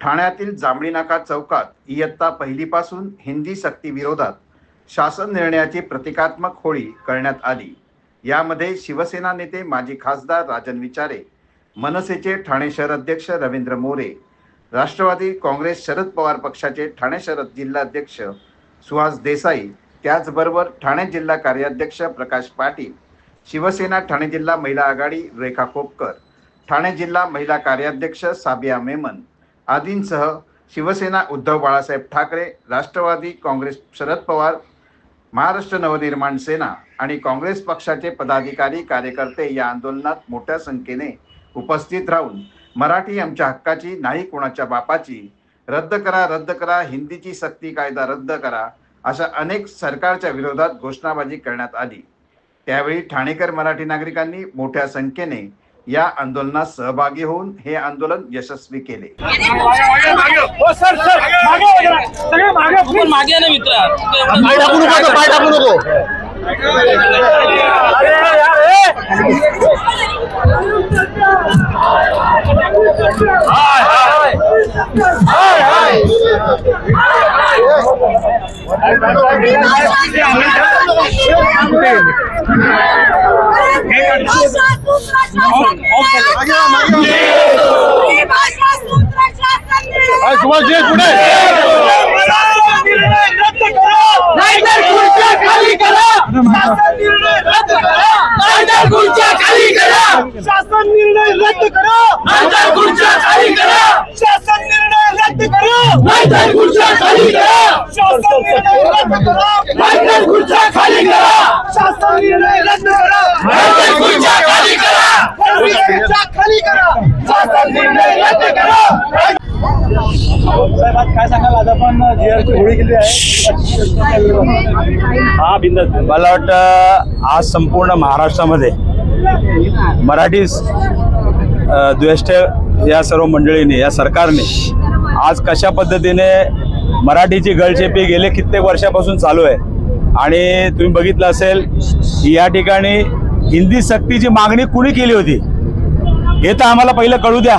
ठाण्यातील जांभळी नाका चौकात इयत्ता पहिलीपासून हिंदी सक्ती विरोधात शासन निर्णयाची प्रतिकात्मक होळी करण्यात आली। यामध्ये शिवसेना नेते माजी खासदार राजन विचारे, मनसेचे ठाणे शहर अध्यक्ष रवींद्र मोरे, राष्ट्रवादी काँग्रेस शरद पवार पक्षाचे ठाणे शहर जिल्हाध्यक्ष सुहास देसाई, त्याचबरोबर ठाणे जिल्हा कार्याध्यक्ष प्रकाश पाटील, शिवसेना ठाणे जिल्हा महिला आघाडी रेखा खोपकर, ठाणे जिल्हा महिला कार्याध्यक्ष साबिया मेमन आदींसह शिवसेना उद्धव बाळासाहेब ठाकरे, राष्ट्रवादी काँग्रेस शरद पवार, महाराष्ट्र नवनिर्माण सेना आणि काँग्रेस पक्षाचे पदाधिकारी कार्यकर्ते या आंदोलनात मोठ्या संख्येने उपस्थित राहून मराठी आमच्या हक्काची, नाही कोणाच्या बापाची, रद्द करा, हिंदीची सक्ती कायदा रद्द करा अशा अनेक सरकारच्या विरोधात घोषणाबाजी करण्यात आली। त्यावेळी ठाणेकर मराठी नागरिकांनी मोठ्या संख्येने या आंदोलनात सहभागी होऊन हे आंदोलन यशस्वी केले। शासन निर्णय रद्द करो, नाहीतर खुर्च्या खाली करा। शासन निर्णय रद्द करो, नाहीतर खुर्च्या खाली करा। शासन निर्णय रद्द करो, नाहीतर खुर्च्या खाली करा। शासन निर्णय रद्द करो, नाहीतर खुर्च्या खाली करा। खुर्च्या खाली करा, शासन निर्णय रद्द करो। काय सांगाल, आज आपण जीआरची होळी केली आहे? मला वाटतं आज संपूर्ण महाराष्ट्रामध्ये मराठी द्वेष्ट या सर्व मंडळीने, या सरकारने आज कशा पद्धतीने मराठीची गळचेपी गेले कित्येक वर्षापासून चालू आहे। आणि तुम्ही बघितलं असेल की या ठिकाणी हिंदी सक्तीची मागणी कुणी केली होती हे तर आम्हाला पहिलं कळू द्या।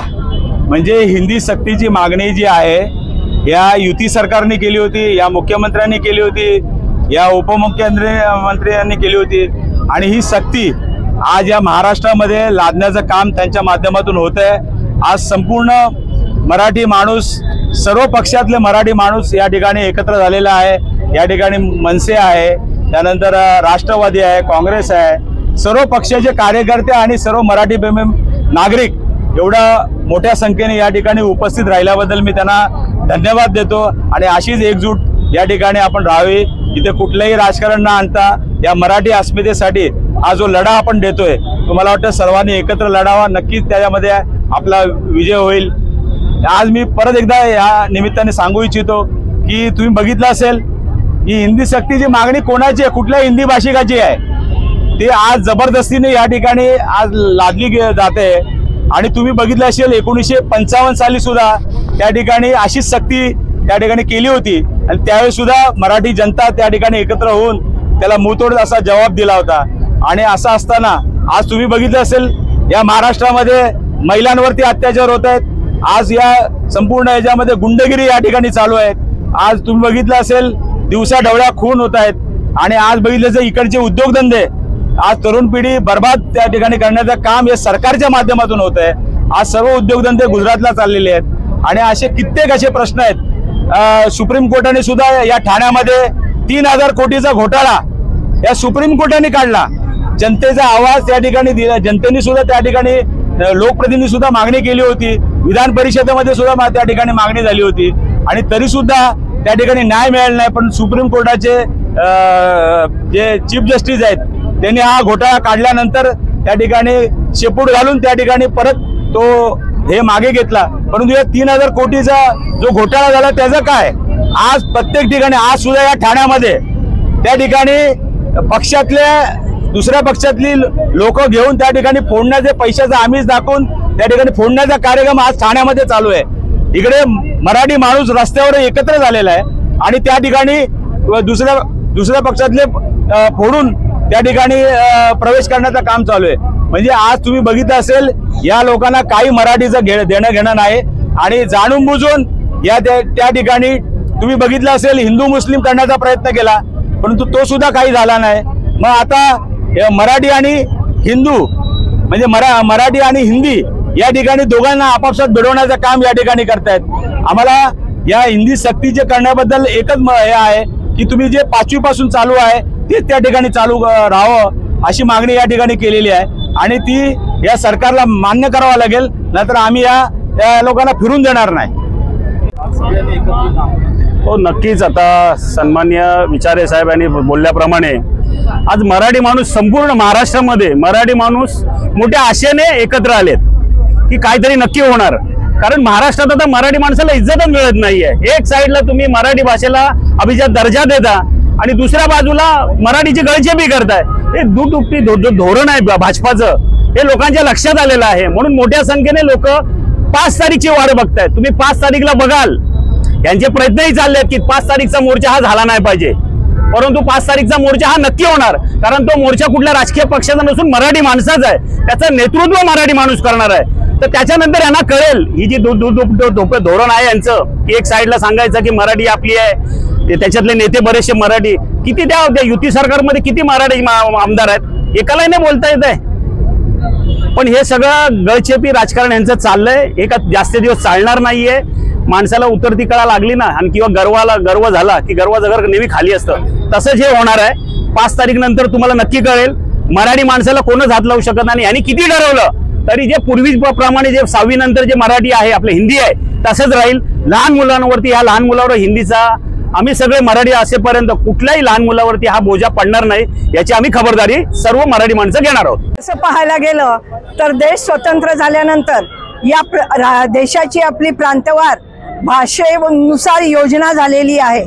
म्हणजे हिंदी सक्तीची मागणी जी आहे या युती सरकारने केली होती, या मुख्यमंत्र्यांनी केली होती, या उपमुख्यमंत्र्यांनी केली होती। आणि ही सक्ती आज या महाराष्ट्रामध्ये लादण्याचं काम त्यांच्या माध्यमातून होत आहे। आज संपूर्ण मराठी माणूस, सर्व पक्षातले मराठी माणूस या ठिकाणी एकत्र झालेला आहे। या ठिकाणी मनसे आहे, त्यानंतर राष्ट्रवादी आहे, काँग्रेस आहे, सर्व पक्षाचे कार्यकर्ते आणि सर्व मराठी प्रेमी नागरिक एवढ्या मोठ्या संख्येने या ठिकाणी उपस्थित राहिल्याबद्दल मी त्यांना धन्यवाद देतो। आणि अशीच एकजूट या ठिकाणी आपण राहावी, इथे कुठलंही राजकारण न आणता या मराठी अस्मितेसाठी हा जो लढा आपण देतोय तो मला वाटतं सर्वांनी एकत्र लढावा, नक्कीच त्याच्यामध्ये आपला विजय होईल। आज मी परत एकदा या निमित्ताने सांगू इच्छितो की तुम्ही बघितलं असेल की हिंदी सक्तीची मागणी कोणाची आहे, कुठल्या हिंदी भाषिकाची आहे, ते आज जबरदस्तीने या ठिकाणी आज लादली जाते। आणि तुम्ही बघितलं असेल 1955 साली सुद्धा त्या ठिकाणी अशीच सक्ती त्या ठिकाणी केली होती आणि त्यावेळी सुद्धा मराठी जनता त्या ठिकाणी एकत्र होऊन त्याला मुंहतोड असा जवाब दिला होता। आणि असं असताना आज तुम्ही बघितलं असेल या महाराष्ट्रामध्ये महिलांवरती अत्याचार होत आहेत, आज या संपूर्ण याच्यामध्ये गुंडगिरी या ठिकाणी चालू आहे। आज तुम्ही बघितलं असेल दिवसा ढवळ्या खून होत आहेत। आणि आज बघितलं असेल इकडचे उद्योगधंदे, आज तरुण पिढी बर्बाद त्या ठिकाणी करण्याचं काम हे सरकारच्या माध्यमातून होत आहे। आज सर्व उद्योगधंदे गुजरातला चाललेले आहेत आणि असे कित्येक असे प्रश्न आहेत। सुप्रीम कोर्टाने सुद्धा या ठाण्यामध्ये 3000 कोटीचा घोटाळा या सुप्रीम कोर्टाने काढला। जनतेचा आवाज त्या ठिकाणी दिला, जनतेने सुद्धा त्या ठिकाणी, लोकप्रतिनिधी सुद्धा मागणी केली होती, विधान परिषदेमध्ये सुद्धा त्या ठिकाणी मागणी झाली होती आणि तरी सुद्धा त्या ठिकाणी न्याय मिळाला नाही। पण सुप्रीम कोर्टाचे जे चीफ जस्टिस आहेत त्यांनी हा घोटाळा काढल्यानंतर त्या ठिकाणी शेपूट घालून त्या ठिकाणी परत तो हे मागे घेतला। परंतु या 3000 कोटीचा जो घोटाळा झाला त्याचं काय? आज प्रत्येक ठिकाणी, आज सुद्धा या ठाण्यामध्ये त्या ठिकाणी पक्षातल्या दुसऱ्या पक्षातली लोक घेऊन त्या ठिकाणी फोडण्याचे, पैशाचा आमिष दाखवून त्या ठिकाणी फोडण्याचा कार्यक्रम आज ठाण्यामध्ये चालू आहे। इकडे मराठी माणूस रस्त्यावर एकत्र झालेला आहे आणि त्या ठिकाणी दुसऱ्या पक्षातले फोडून त्या ठिकाणी प्रवेश करण्याचं काम चालू आहे। म्हणजे आज तुम्ही बघितलं असेल या लोकांना काही मराठीचं देणं घेणं नाही। आणि जाणून बुजून त्या ठिकाणी तुम्ही बघितलं असेल हिंदू मुस्लिम करण्याचा प्रयत्न केला, परंतु तो सुद्धा काही झाला नाही। मग आता मराठी आणि हिंदू म्हणजे मराठी आणि हिंदी या ठिकाणी दोघांना आपापसात भिडवण्याचं काम या ठिकाणी करतायत। आम्हाला या हिंदी सक्तीचे करण्याबद्दल एकच हे आहे की तुम्ही जे 5वी पासून चालू आहे ते त्या ठिकाणी चालू राहावं अशी मागणी या ठिकाणी केलेली आहे आणि ती या सरकारला मान्य करावं लागेल, नाहीतर आम्ही या लोकांना फिरून देणार नाही। हो नक्कीच, आता सन्मान्य विचारे साहेब यांनी बोलल्याप्रमाणे आज मराठी माणूस संपूर्ण महाराष्ट्रामध्ये मराठी माणूस मोठ्या आशेने एकत्र आलेत की काहीतरी नक्की होणार, कारण महाराष्ट्रात आता मराठी माणसाला इज्जतच मिळत नाहीये। एक साईडला तुम्ही मराठी भाषेला अभिजात दर्जा देता आणि दुसऱ्या बाजूला मराठीची गळचेपी करताय। हे दुटुपी धोरण आहे भाजपाचं, हे लोकांच्या लक्षात आलेलं आहे। म्हणून मोठ्या संख्येने लोक 5 तारीखची वाट बघतायत। तुम्ही 5 तारीखला बघाल, यांचे प्रयत्नही चालले आहेत की 5 तारीखचा मोर्चा हा झाला नाही पाहिजे, परंतु 5 तारीखचा मोर्चा हा नक्की होणार, कारण तो मोर्चा कुठल्या राजकीय पक्षाचा नसून मराठी माणसाचा आहे, त्याचं नेतृत्व मराठी माणूस करणार आहे। तर त्याच्यानंतर यांना कळेल ही जी धोरण आहे यांचं की एक साईडला सांगायचं की मराठी आपली आहे, त्याच्यातले नेते बरेचसे मराठी, किती त्या युती सरकारमध्ये किती मराठी आमदार आहेत, एकालाही नाही बोलता येत आहे। पण हे सगळं गळचेपी राजकारण यांचं चाललंय, हे का जास्त दिवस चालणार नाहीये। माणसाला उतरती कळा लागली ना आणि किंवा गर्व झाला की गर्वाचं घर नेहमी खाली असतं, तसंच हे होणार आहे। 5 तारीख नंतर तुम्हाला नक्की कळेल मराठी माणसाला कोणच हात लावू शकत नाही। आणि किती ठरवलं तरी जे पूर्वीप्रमाणे जे 6वी नंतर जे मराठी आहे आपले हिंदी आहे तसंच राहील। लहान मुलांवरती ह्या लहान मुलावर हिंदीचा आम्ही सगळे मराठी असेपर्यंत कुठल्याही लहान मुलावरती हा बोजा पडणार नाही, याची आम्ही खबरदारी सर्व मराठी माणसं घेणार आहोत। असं पाहायला गेलं तर देश स्वतंत्र झाल्यानंतर या देशाची आपली प्रांतवार भाषेनुसार योजना झालेली आहे।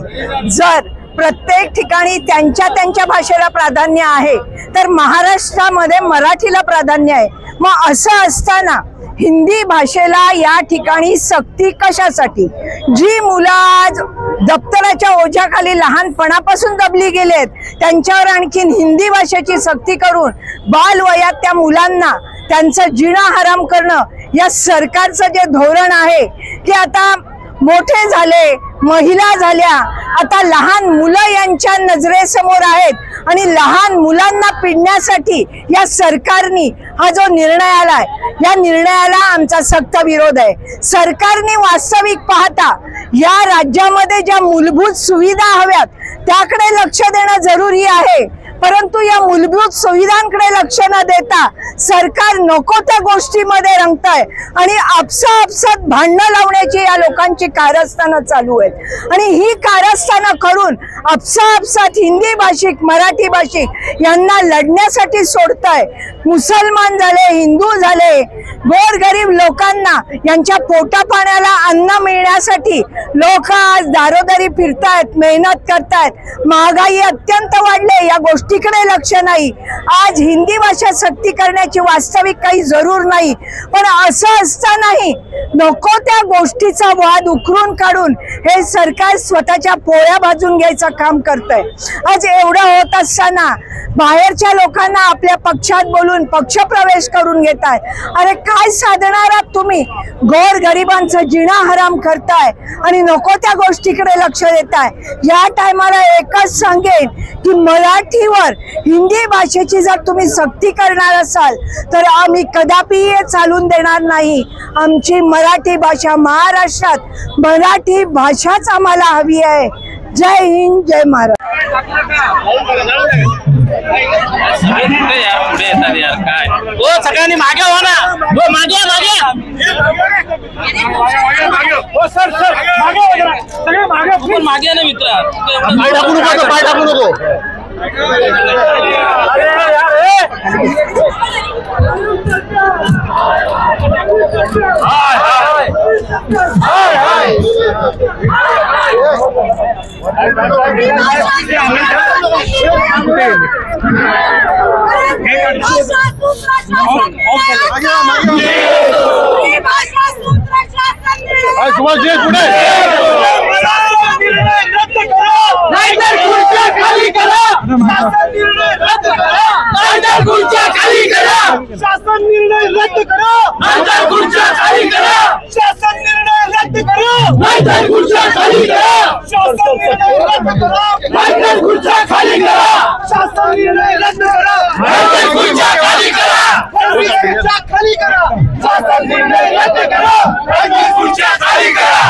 जर प्रत्येक ठिकाणी त्यांच्या भाषेला प्राधान्य आहे तर महाराष्ट्रामध्ये मराठीला प्राधान्य आहे। मग असं असताना हिंदी भाषेला या ठिकाणी सक्ती कशासाठी? जी मुलं आज दप्तराच्या ओझ्याखाली लहानपणापासून दबली गेलेत त्यांच्यावर आणखीन हिंदी भाषेची सक्ती करून बालवयात त्या मुलांना त्यांचं जिणं हराम करणं या सरकारचं जे धोरण आहे की आता मोठे झाले, महिला झाल्या, आता लहान मुलं यांच्या नजरेसमोर आहेत आणि लहान मुलांना पिडण्यासाठी या सरकारने हा जो निर्णय आलाय या निर्णयाला आमचा सक्त विरोध आहे। सरकारने वास्तविक पाहता या राज्यामध्ये ज्या मूलभूत सुविधा हव्यात त्याकडे लक्ष देणं जरुरी आहे, परंतु या मूलभूत सुविधांकडे लक्ष न देता सरकार नको त्या गोष्टीमध्ये रंगतंय आणि आपसात भांडणं लावण्याची या लोकांची कारस्थानं चालू आहेत। आणि ही कारस्थानं करून आपसात हिंदी भाषिक मराठी भाषिक यांना लढण्यासाठी सोडताय। मुसलमान झाले, हिंदू झाले, गोरगरीब लोकांना यांच्या पोटापाण्याला अन्न मिळण्यासाठी लोक आज दारोदारी फिरतायत, मेहनत करतायत, महागाई अत्यंत वाढले, या गोष्टीकडे लक्ष नाही। आज हिंदी भाषा सक्ती करण्याची वास्तविक काही जरूर नाही, पण असं असतानाही नको त्या गोष्टीचा वाद उकरून काढून हे सरकार स्वतःच्या पोळ्या भाजून घ्यायचं काम करतंय। आज एवढं होत असताना बाहेरच्या लोकांना आपल्या पक्षात बोलून पक्षप्रवेश करून घेताय। अरे काय साधणार आहात तुम्ही? गोरगरिबांचं जिणं हराम करताय आणि नको त्या गोष्टीकडे लक्ष देताय। या टायमाला एकच सांगेन की मराठीवर हिंदी भाषेची जर तुम्ही सक्ती करणार असाल तर आम्ही कदापि हे चालून देणार नाही। आमची मराठी भाषा महाराष्ट्रात मराठी भाषाच आम्हाला हवी आहे। जय हिंद, जय महाराष्ट्र। सगळ्यांनी मागे हो ना, हो मागे सगळे मागे ना मित्र, पाय टाकू नको। सुभाष जी पुढे खाली करा शासन निर्णय रद्द करा आमदार खुर्च्या खाली करा शासन निर्णय रद्द करा आमदार खुर्च्या खाली करा शासन निर्णय रद्द करा आमदार खुर्च्या खाली करा शासन निर्णय रद्द करा आमदार खुर्च्या खाली करा शासन निर्णय रद्द करा आमदार खुर्च्या खाली करा खुर्च्या खाली करा शासन निर्णय रद्द करा आमदार खुर्च्या खाली करा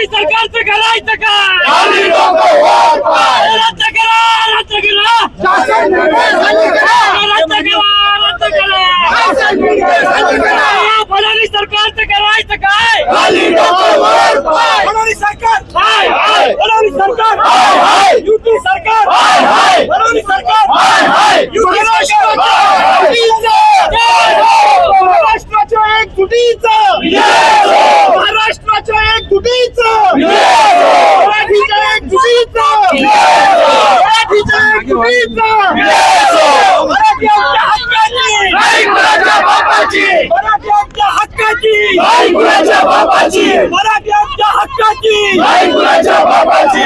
सरकारचं करायचं काय रद्द करा शासन निर्णय रद्द करा फडणवीस सरकारचं करायचं काय फडणवीस सरकार फडणवीस सरकार युती सरकार फडणवीस सरकार युती महाराष्ट्राच्या एक तुटीचं महाराष्ट्राच्या एक तुटीचं मराठीच्या एक तुटीचं मराठीच्या एक तुटीचं मराठी आमच्या हक्काची मराठी आमच्या हक्काची मराठी आमच्या हक्काची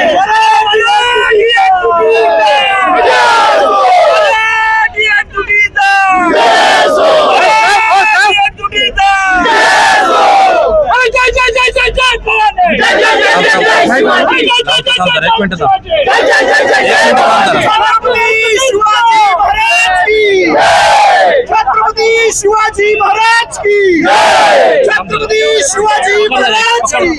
छत्रपती शिवाजी महाराज की छत्रपती शिवाजी महाराज की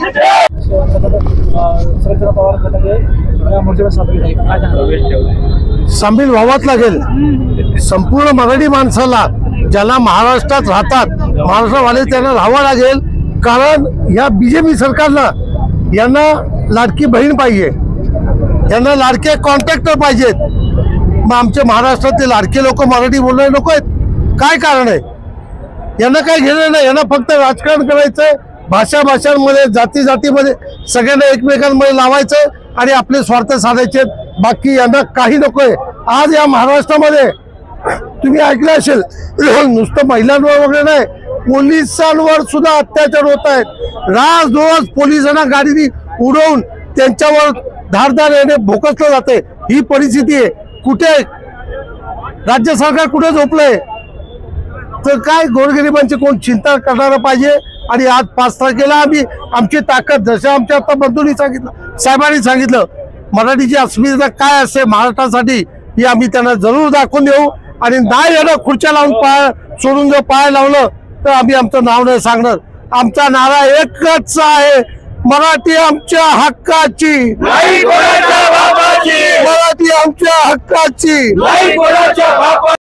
सामील व्हावाच लागेल संपूर्ण मराठी माणसाला ज्यांना महाराष्ट्रात राहतात महाराष्ट्रवाले त्यांना राहावं लागेल कारण या बीजेपी सरकारनं यांना लाडकी बहीण पाहिजे यांना लाडके कॉन्ट्रॅक्टर पाहिजेत मग आमच्या महाराष्ट्रातले लाडके लोक मराठी बोलणारे लोक आहेत काय कारण आहे यांना काय घेणं नाही यांना फक्त राजकारण करायचं भाषांमध्ये जातीमध्ये सगळ्यांना एकमेकांमध्ये लावायचं आणि आपले स्वार्थ साधायचे बाकी यांना काही नकोय आज या महाराष्ट्रामध्ये तुम्ही ऐकलं असेल नुसतं महिलांवर वगैरे नाही पोलिसांवर सुद्धा अत्याचार होत आहेत राज पोलिसांना गाडीने उडवून त्यांच्यावर धारदार याने भोकसलं जाते ही परिस्थिती आहे कुठे राज्य सरकार कुठे झोपलंय तर काय गोरगरिबांची कोण चिंता करणारं पाहिजे आणि आज 5 तारखेला आम्ही आमची ताकद जसं आमच्या आता बंधूंनी सांगितलं साहेबांनी सांगितलं मराठीची अस्मिता काय असते महाराष्ट्रासाठी ही आम्ही त्यांना जरूर दाखवून देऊ आणि नाही यानं खुर्च्या लावून सोडून जर पाय लावलं तर आम्ही आमचं नाव नाही सांगणार आमचा नारा एकच आहे मराठी आमच्या हक्काची मराठी आमच्या हक्काची